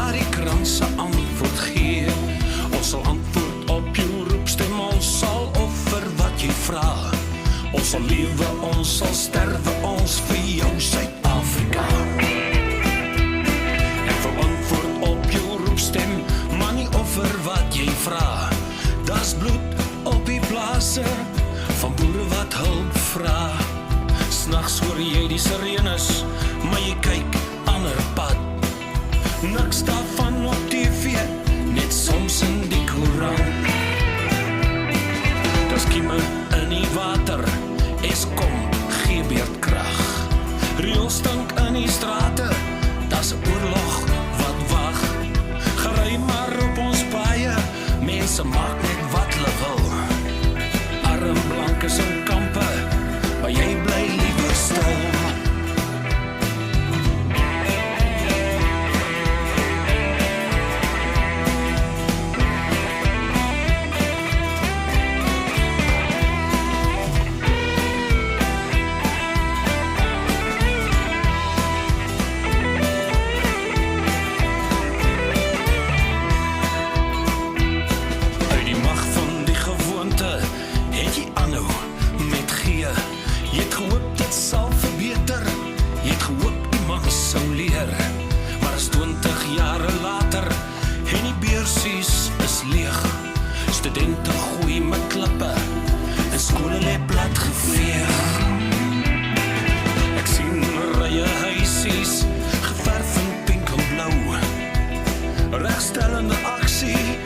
daardie krant se antwoord gee. Ons sal antwoord op jou roepstem, ons sal offer wat jy vra. Ons sal lewe, ons sal sterwe, ons vir jou Suid-Afrika. Ek wil antwoord op jou roepstem, maar nie offer wat jy vra. Das bloed op die plase van boere wat hulp vra. Snags hoor jy die sirenes, maar jy kyk ander pad. Niks daarvan op TV, net soms in die koerant. Das kieme in die water, Eskom gee beerdkrag. Rioolstank in die strate, das oorlog wat wag. Gery maar op ons paaie, mense maak net wat hulle wil. Arm blankes in kampe, maar jy bly liever stil. Maar is 20 jare later en die beursies is leeg. Studente gooi met klippe en skole lê plat geveeg. Ek sien rye huisies geverf in pink en blou. Regstellende aksie